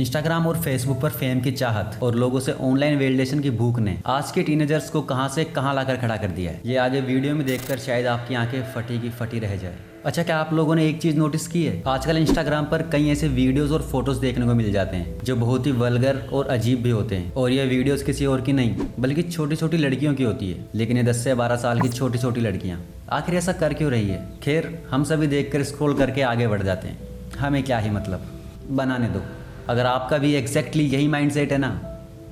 Instagram और Facebook पर fame की चाहत और लोगों से ऑनलाइन वैलिडेशन की भूख ने आज के टीनेजर्स को कहां से कहां लाकर खड़ा कर दिया है। ये आगे वीडियो में देखकर शायद आपकी आंखें फटी की फटी रह जाए। अच्छा, क्या आप लोगों ने एक चीज नोटिस की है? आजकल इंस्टाग्राम पर कई ऐसे वीडियोस और फोटोज देखने को मिल जाते हैं जो बहुत ही वल्गर और अजीब भी होते हैं। और ये वीडियोस किसी और की नहीं बल्कि छोटी छोटी लड़कियों की होती है। लेकिन ये 10 से 12 साल की छोटी छोटी लड़कियां आखिर ऐसा कर क्यों रही है? खैर, हम सभी देखकर स्क्रॉल करके आगे बढ़ जाते हैं। हमें क्या ही मतलब, बनाने दो। अगर आपका भी एग्जैक्टली यही माइंडसेट है ना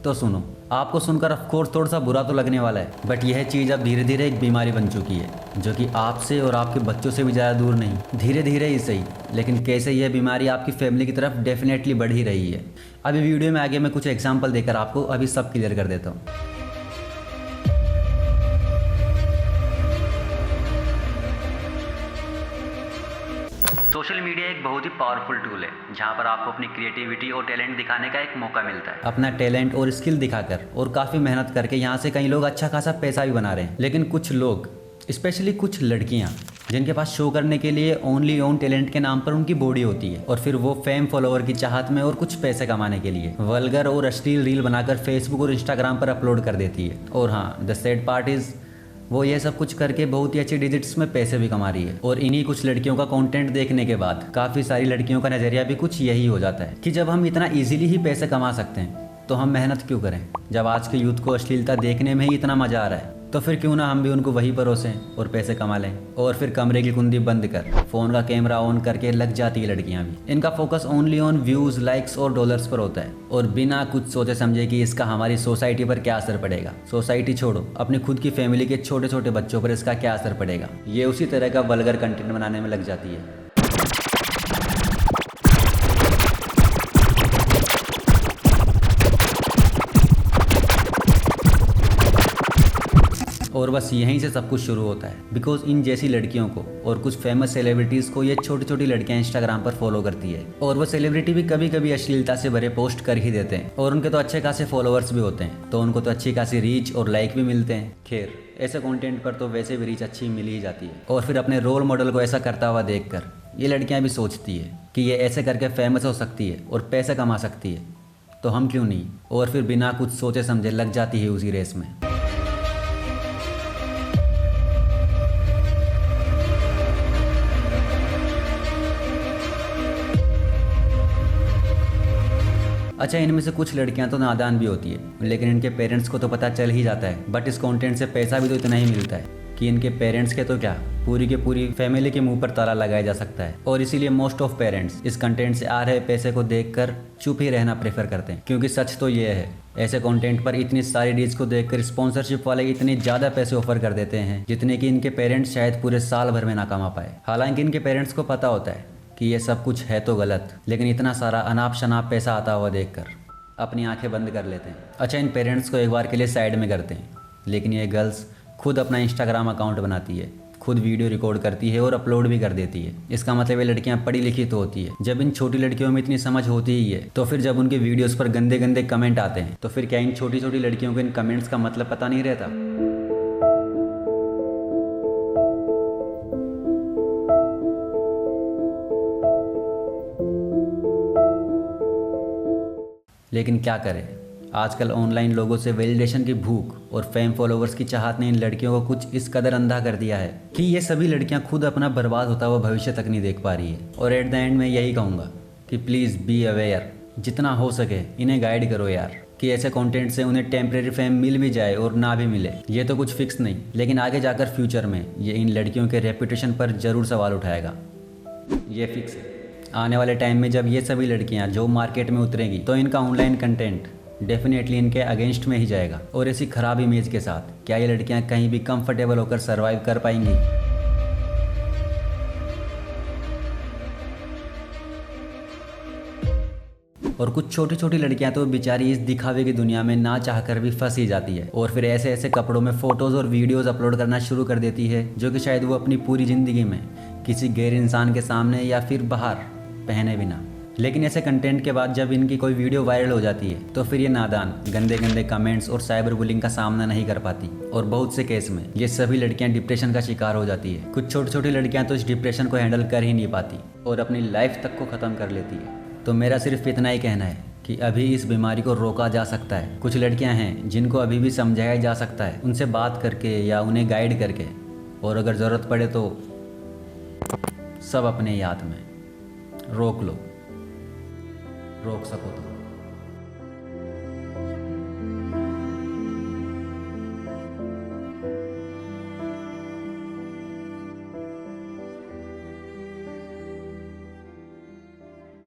तो सुनो। आपको सुनकर ऑफकोर्स थोड़ा सा बुरा तो लगने वाला है, बट यह चीज़ अब धीरे धीरे एक बीमारी बन चुकी है जो कि आपसे और आपके बच्चों से भी ज़्यादा दूर नहीं। धीरे धीरे ही सही, लेकिन कैसे यह बीमारी आपकी फैमिली की तरफ डेफिनेटली बढ़ ही रही है। अभी वीडियो में आगे मैं कुछ एग्जाम्पल देकर आपको अभी सब क्लियर कर देता हूँ। सोशल मीडिया एक बहुत ही पावरफुल टूल है जहाँ पर आपको अपनी क्रिएटिविटी और टैलेंट दिखाने का एक मौका मिलता है। अपना टैलेंट और स्किल दिखाकर और काफ़ी मेहनत करके यहाँ से कई लोग अच्छा खासा पैसा भी बना रहे हैं। लेकिन कुछ लोग, स्पेशली कुछ लड़कियाँ, जिनके पास शो करने के लिए ओनली ओन टैलेंट के नाम पर उनकी बॉडी होती है और फिर वो फेम फॉलोवर की चाहत में और कुछ पैसे कमाने के लिए वल्गर और अश्लील रील बनाकर फेसबुक और इंस्टाग्राम पर अपलोड कर देती है। और हाँ, द सैड पार्ट इज़ वो ये सब कुछ करके बहुत ही अच्छी डिजिट्स में पैसे भी कमा रही है। और इन्हीं कुछ लड़कियों का कंटेंट देखने के बाद काफ़ी सारी लड़कियों का नज़रिया भी कुछ यही हो जाता है कि जब हम इतना इजीली ही पैसे कमा सकते हैं तो हम मेहनत क्यों करें। जब आज के यूथ को अश्लीलता देखने में ही इतना मज़ा आ रहा है तो फिर क्यों ना हम भी उनको वही परोसें और पैसे कमा लें। और फिर कमरे की कुंडी बंद कर फ़ोन का कैमरा ऑन करके लग जाती है लड़कियां भी। इनका focus only on views, likes और डॉलर्स पर होता है और बिना कुछ सोचे समझे कि इसका हमारी सोसाइटी पर क्या असर पड़ेगा। सोसाइटी छोड़ो, अपनी खुद की फैमिली के छोटे छोटे बच्चों पर इसका क्या असर पड़ेगा, ये उसी तरह का वल्गर कंटेंट बनाने में लग जाती है। और बस यहीं से सब कुछ शुरू होता है, बिकॉज इन जैसी लड़कियों को और कुछ फेमस सेलिब्रिटीज़ को ये छोटी छोटी लड़कियां इंस्टाग्राम पर फॉलो करती है। और वो सेलिब्रिटी भी कभी कभी अश्लीलता से भरे पोस्ट कर ही देते हैं और उनके तो अच्छे खासे फॉलोअर्स भी होते हैं, तो उनको तो अच्छी खासी रीच और लाइक भी मिलते हैं। खैर, ऐसे कंटेंट पर तो वैसे भी रीच अच्छी मिल ही जाती है। और फिर अपने रोल मॉडल को ऐसा करता हुआ देखकर ये लड़कियाँ भी सोचती है कि ये ऐसे करके फेमस हो सकती है और पैसे कमा सकती है, तो हम क्यों नहीं। और फिर बिना कुछ सोचे समझे लग जाती है उसी रेस में। अच्छा, इनमें से कुछ लड़कियां तो नादान भी होती है, लेकिन इनके पेरेंट्स को तो पता चल ही जाता है। बट इस कंटेंट से पैसा भी तो इतना ही मिलता है कि इनके पेरेंट्स के तो क्या, पूरी के पूरी फैमिली के मुंह पर ताला लगाया जा सकता है। और इसीलिए मोस्ट ऑफ पेरेंट्स इस कंटेंट से आ रहे पैसे को देखकर चुप ही रहना प्रेफर करते हैं। क्योंकि सच तो ये है, ऐसे कंटेंट पर इतनी सारी डील्स को देखकर स्पॉन्सरशिप वाले इतने ज़्यादा पैसे ऑफर कर देते हैं जितने कि इनके पेरेंट्स शायद पूरे साल भर में ना कमा पाए। हालांकि इनके पेरेंट्स को पता होता है कि ये सब कुछ है तो गलत, लेकिन इतना सारा अनाप शनाप पैसा आता हुआ देखकर अपनी आंखें बंद कर लेते हैं। अच्छा, इन पेरेंट्स को एक बार के लिए साइड में करते हैं, लेकिन ये गर्ल्स खुद अपना इंस्टाग्राम अकाउंट बनाती है, खुद वीडियो रिकॉर्ड करती है और अपलोड भी कर देती है। इसका मतलब ये लड़कियां पढ़ी लिखी तो होती है। जब इन छोटी लड़कियों में इतनी समझ होती ही है तो फिर जब उनके वीडियोस पर गंदे गंदे कमेंट आते हैं तो फिर क्या इन छोटी छोटी लड़कियों को इन कमेंट्स का मतलब पता नहीं रहता? लेकिन क्या करें, आजकल ऑनलाइन लोगों से वैलिडेशन की भूख और फेम फॉलोवर्स की चाहत ने इन लड़कियों को कुछ इस कदर अंधा कर दिया है कि ये सभी लड़कियां खुद अपना बर्बाद होता हुआ भविष्य तक नहीं देख पा रही है। और एट द एंड मैं यही कहूँगा कि प्लीज़ बी अवेयर, जितना हो सके इन्हें गाइड करो यार, कि ऐसे कंटेंट से उन्हें टेम्परेरी फेम मिल भी जाए और ना भी मिले, ये तो कुछ फिक्स नहीं, लेकिन आगे जाकर फ्यूचर में ये इन लड़कियों के रेपुटेशन पर ज़रूर सवाल उठाएगा। ये फिक्स है। आने वाले टाइम में जब ये सभी लड़कियां जॉब मार्केट में उतरेंगी तो इनका ऑनलाइन कंटेंट डेफिनेटली इनके अगेंस्ट में ही जाएगा। और ऐसी खराब इमेज के साथ क्या ये लड़कियां कहीं भी कंफर्टेबल होकर सरवाइव कर पाएंगी? और कुछ छोटी छोटी लड़कियां तो बेचारी इस दिखावे की दुनिया में ना चाहकर भी फंस ही जाती है और फिर ऐसे ऐसे कपड़ों में फोटोज़ और वीडियोज़ अपलोड करना शुरू कर देती है जो कि शायद वो अपनी पूरी ज़िंदगी में किसी गैर इंसान के सामने या फिर बाहर पहने बिना। लेकिन ऐसे कंटेंट के बाद जब इनकी कोई वीडियो वायरल हो जाती है तो फिर ये नादान गंदे गंदे कमेंट्स और साइबर बुलिंग का सामना नहीं कर पाती और बहुत से केस में ये सभी लड़कियां डिप्रेशन का शिकार हो जाती है। कुछ छोटी छोटी लड़कियां तो इस डिप्रेशन को हैंडल कर ही नहीं पाती और अपनी लाइफ तक को ख़त्म कर लेती है। तो मेरा सिर्फ इतना ही कहना है कि अभी इस बीमारी को रोका जा सकता है। कुछ लड़कियां हैं जिनको अभी भी समझाया जा सकता है, उनसे बात करके या उन्हें गाइड करके, और अगर ज़रूरत पड़े तो सब अपने याद में रोक लो, रोक सको तो।